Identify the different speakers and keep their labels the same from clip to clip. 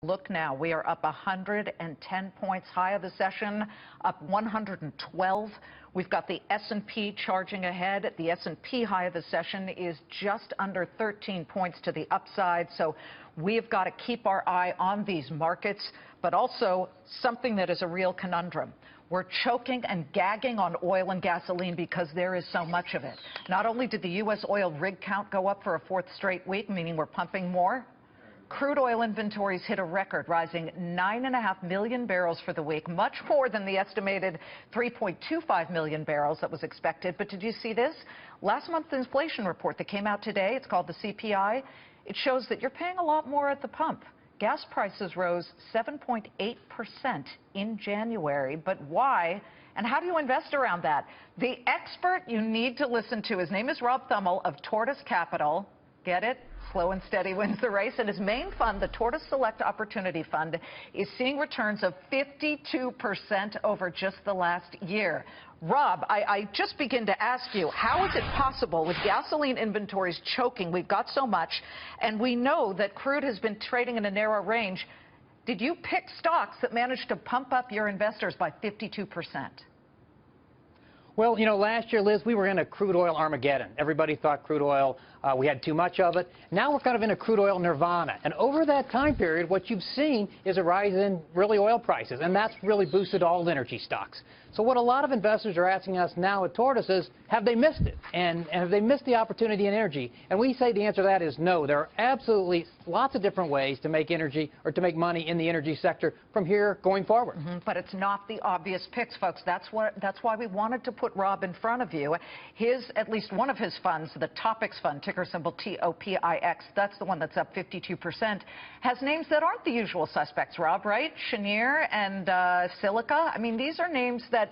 Speaker 1: Look now, we are up 110 points high of the session, up 112. We've got the S&P charging ahead. The S&P high of the session is just under 13 points to the upside. So we've got to keep our eye on these markets, but also something that is a real conundrum. We're choking and gagging on oil and gasoline because there is so much of it. Not only did the U.S. oil rig count go up for a fourth straight week, meaning we're pumping more, crude oil inventories hit a record, rising 9.5 million barrels for the week, much more than the estimated 3.25 million barrels that was expected. But did you see this? Last month's inflation report that came out today, it's called the CPI, it shows that you're paying a lot more at the pump. Gas prices rose 7.8% in January. But why? And how do you invest around that? The expert you need to listen to, his name is Rob Thummel of Tortoise Capital. Get it? Slow and steady wins the race. And his main fund, the Tortoise Select Opportunity Fund, is seeing returns of 52% over just the last year. Rob, I just begin to ask you, how is it possible with gasoline inventories choking? We've got so much, and we know that crude has been trading in a narrow range. Did you pick stocks that managed to pump up your investors by 52%?
Speaker 2: Well, you know, last year, Liz, we were in a crude oil Armageddon. Everybody thought crude oil, we had too much of it. Now we're kind of in a crude oil nirvana. And over that time period, what you've seen is a rise in really oil prices, and that's really boosted all energy stocks. So what a lot of investors are asking us now at Tortoise is, have they missed it? And have they missed the opportunity in energy? And we say the answer to that is no. There are absolutely lots of different ways to make energy or to make money in the energy sector from here going forward.
Speaker 1: But it's not the obvious picks, folks. That's why we wanted to put Rob in front of you. At least one of his funds, the Topics Fund, ticker symbol TOPIX, that's the one that's up 52%, has names that aren't the usual suspects, Rob, right? Cheniere and Silica. I mean, these are names that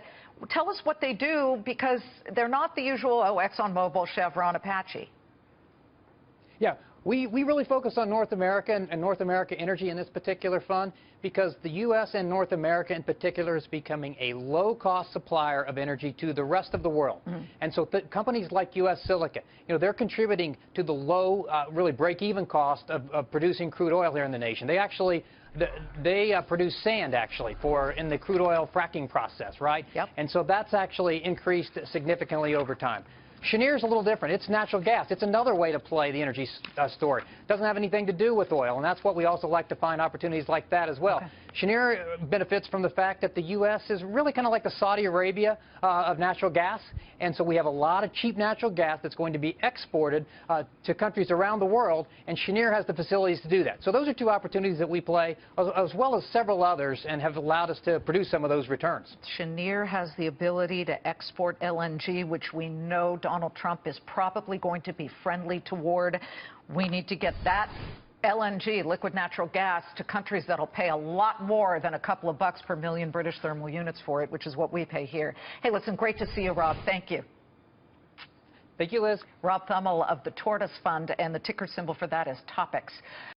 Speaker 1: tell us what they do, because they're not the usual, ExxonMobil, Chevron, Apache.
Speaker 2: Yeah, we really focus on North America and North America energy in this particular fund because the U.S. and North America in particular is becoming a low-cost supplier of energy to the rest of the world. And so companies like U.S. Silica, you know, they're contributing to the low, really break-even cost of producing crude oil here in the nation. They actually produce sand, actually, in the crude oil fracking process, right?
Speaker 1: Yep.
Speaker 2: And so that's actually increased significantly over time. Cheniere is a little different. It's natural gas. It's another way to play the energy story. It doesn't have anything to do with oil, and that's what we also like to find opportunities like that as well. Okay. Cheniere benefits from the fact that the U.S. is really kind of like the Saudi Arabia of natural gas, and so we have a lot of cheap natural gas that's going to be exported to countries around the world, and Cheniere has the facilities to do that. So those are two opportunities that we play, as well as several others, and have allowed us to produce some of those returns.
Speaker 1: Cheniere has the ability to export LNG, which we know Donald Trump is probably going to be friendly toward. We need to get that LNG, liquid natural gas, to countries that'll pay a lot more than a couple of bucks per million British thermal units for it, which is what we pay here. Hey, listen, great to see you, Rob. Thank you.
Speaker 2: Thank you, Liz.
Speaker 1: Rob Thummel of the Tortoise Fund, and the ticker symbol for that is TOPIX.